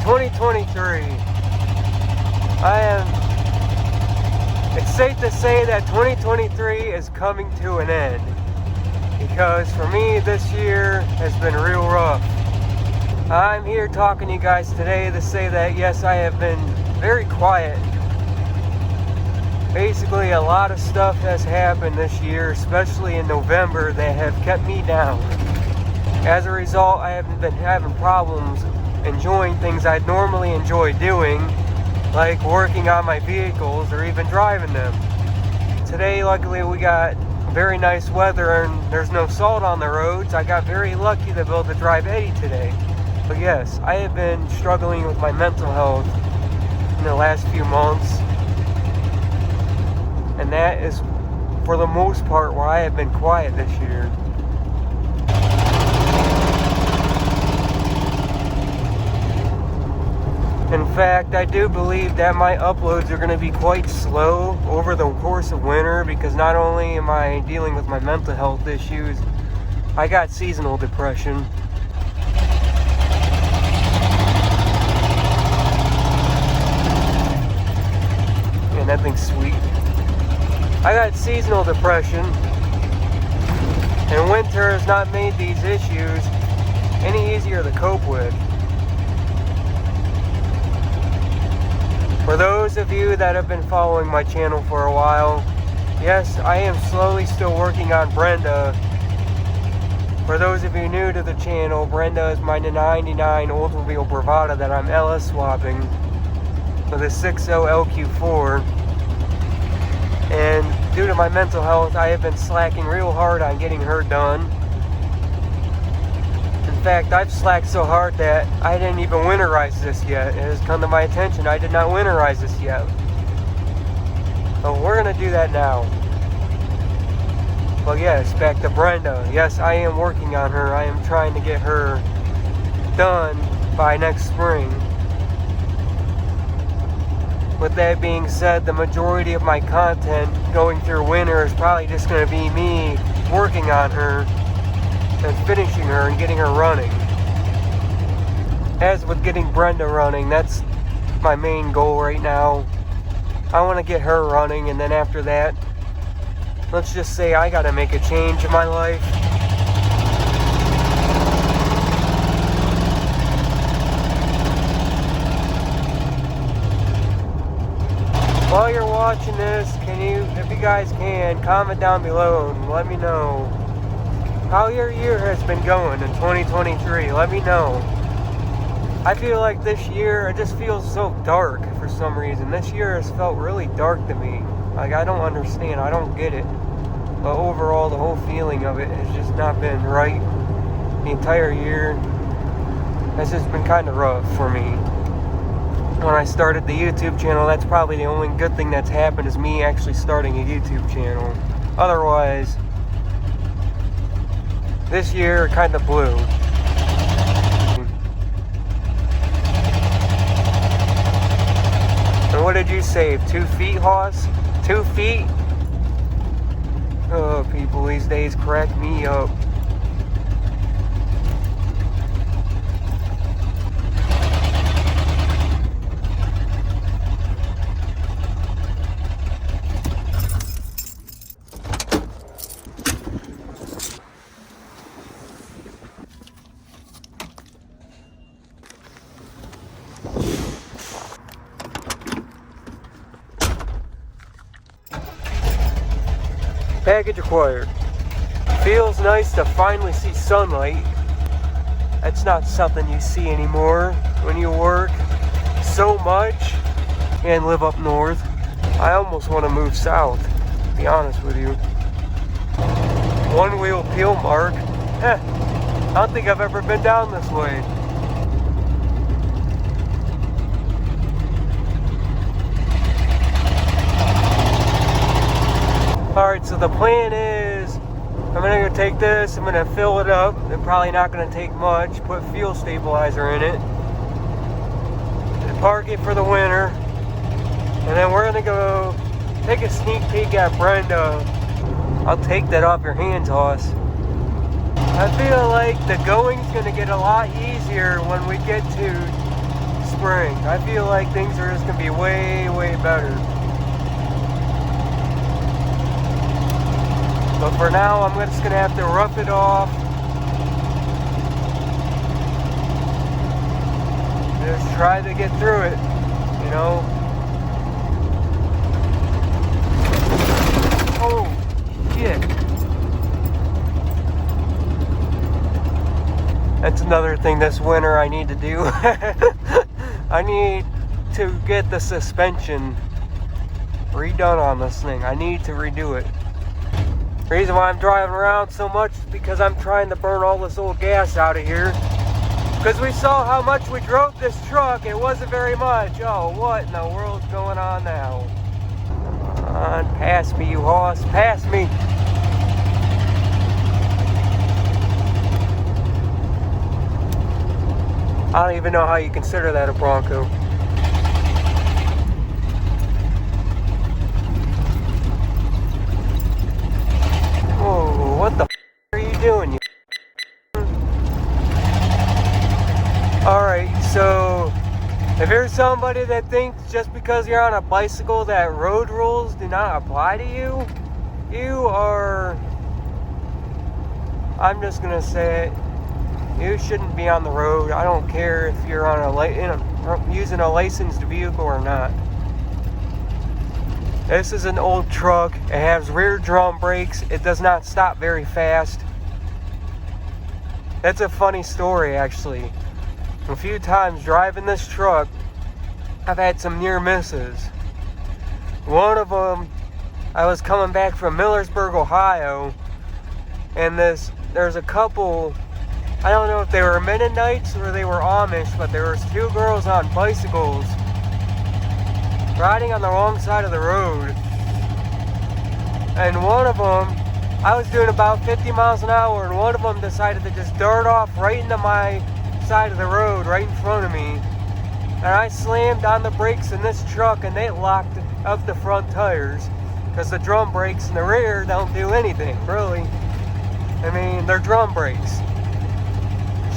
So 2023, it's safe to say that 2023 is coming to an end. Because for me, this year has been real rough. I'm here talking to you guys today to say that yes, I have been very quiet. Basically, a lot of stuff has happened this year, especially in November, that have kept me down. As a result, I haven't been having problems enjoying things I'd normally enjoy doing, like working on my vehicles or even driving them. Today, luckily, we got very nice weather and there's no salt on the roads. I got very lucky to be able to drive Eddie today. But yes, I have been struggling with my mental health in the last few months. And that is, for the most part, why I have been quiet this year. In fact, I do believe that my uploads are going to be quite slow over the course of winter, because not only am I dealing with my mental health issues, I got seasonal depression. And that thing's sweet. I got seasonal depression, and winter has not made these issues any easier to cope with. For those of you that have been following my channel for a while, yes, I am slowly still working on Brenda. For those of you new to the channel, Brenda is my 99 Oldsmobile Bravada that I'm LS swapping with a 6.0 LQ4. And due to my mental health, I have been slacking real hard on getting her done. In fact, I've slacked so hard that I didn't even winterize this yet. It has come to my attention I did not winterize this yet. So we're going to do that now. Well, yes, back to Brenda. Yes, I am working on her. I am trying to get her done by next spring. With that being said, the majority of my content going through winter is probably just going to be me working on her and finishing her and getting her running. As with getting Brenda running, that's my main goal right now. I want to get her running, and then after that, let's just say I got to make a change in my life. While you're watching this, can you, if you guys can, comment down below and let me know how your year has been going in 2023. Let me know. I feel like this year, it just feels so dark for some reason. This year has felt really dark to me. Like, I don't understand. I don't get it. But overall, the whole feeling of it has just not been right. The entire year has just been kind of rough for me. When I started the YouTube channel, that's probably the only good thing that's happened, is me actually starting a YouTube channel. Otherwise, this year kind of blew. And what did you save? 2 feet, Hoss? 2 feet? Oh, people these days crack me up. Package acquired. Feels nice to finally see sunlight. That's not something you see anymore when you work so much and live up north. I almost want to move south, to be honest with you. One wheel peel mark. I don't think I've ever been down this way. Alright, so the plan is, I'm going to go take this, I'm going to fill it up. It's probably not going to take much. Put fuel stabilizer in it. Park it for the winter. And then we're going to go take a sneak peek at Brenda. I'll take that off your hands, Hoss. I feel like the going's going to get a lot easier when we get to spring. I feel like things are just going to be way, way better. But for now, I'm just going to have to rough it off. Just try to get through it, you know. Oh, shit. That's another thing this winter I need to do. I need to get the suspension redone on this thing. I need to redo it. The reason why I'm driving around so much is because I'm trying to burn all this old gas out of here. Because we saw how much we drove this truck. It wasn't very much. Oh, what in the world's going on now? Come on, pass me, you horse. Pass me. I don't even know how you consider that a Bronco. Whoa, what the f are you doing, you? Alright, so if you're somebody that thinks just because you're on a bicycle that road rules do not apply to you, you are, I'm just gonna say it, you shouldn't be on the road. I don't care if you're on using a licensed vehicle or not. This is an old truck. It has rear drum brakes. It does not stop very fast. That's a funny story, actually. A few times driving this truck, I've had some near misses. One of them, I was coming back from Millersburg, Ohio, and there's a couple, I don't know if they were Mennonites or they were Amish, but there was two girls on bicycles riding on the wrong side of the road. And one of them, I was doing about 50 miles an hour, and one of them decided to just dart off right into my side of the road, right in front of me. And I slammed on the brakes in this truck, and they locked up the front tires. Because the drum brakes in the rear don't do anything, really. I mean, they're drum brakes.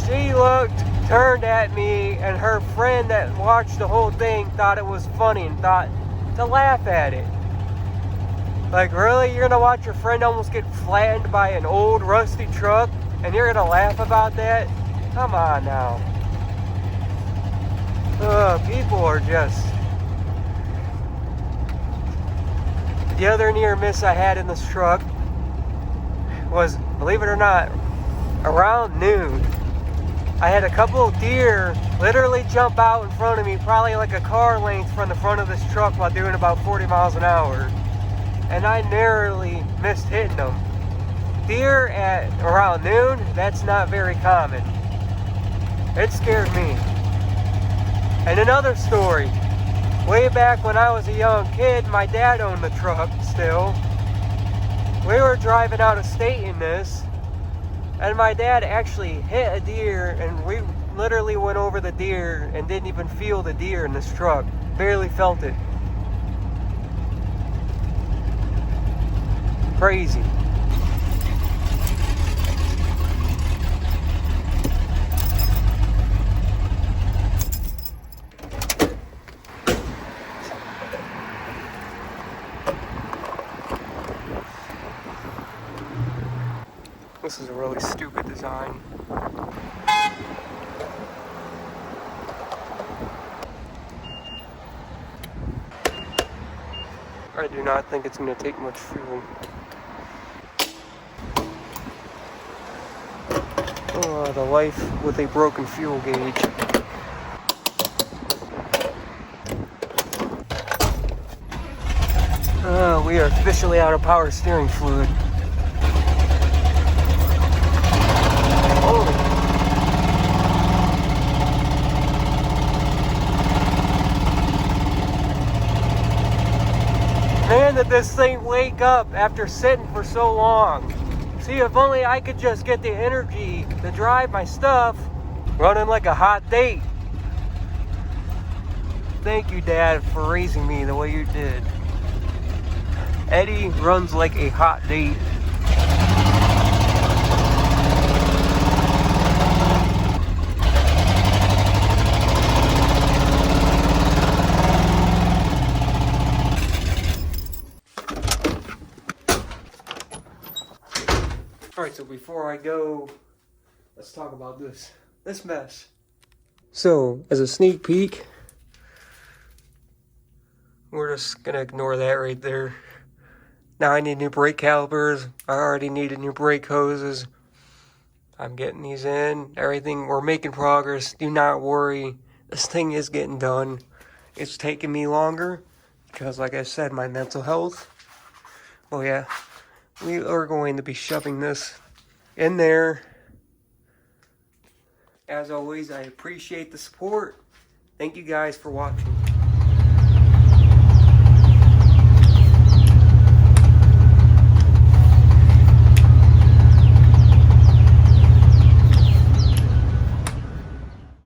She looked, turned at me, and her friend that watched the whole thing thought it was funny and thought to laugh at it. Like, really? You're gonna watch your friend almost get flattened by an old rusty truck and you're gonna laugh about that? Come on now. People are just... The other near miss I had in this truck was, believe it or not, around noon. I had a couple of deer literally jump out in front of me, probably like a car length from the front of this truck while doing about 40 miles an hour. And I narrowly missed hitting them. Deer at around noon, that's not very common. It scared me. And another story. Way back when I was a young kid, my dad owned the truck still. We were driving out of state in this, and my dad actually hit a deer, and we literally went over the deer and didn't even feel the deer in this truck. Barely felt it. Crazy. This is a really stupid design. I do not think it's going to take much fuel. Oh, the life with a broken fuel gauge. We are officially out of power steering fluid. Man, did this thing wake up after sitting for so long. See, if only I could just get the energy to drive my stuff, running like a hot date. Thank you, Dad, for raising me the way you did. Eddie runs like a hot date. before I go, let's talk about this mess. So, as a sneak peek, we're just gonna ignore that right there. Now I need new brake calipers. I already needed new brake hoses. I'm getting these in. Everything, we're making progress. Do not worry. This thing is getting done. It's taking me longer because, like I said, my mental health. Oh yeah, we are going to be shoving this in there. As always, I appreciate the support. Thank you guys for watching.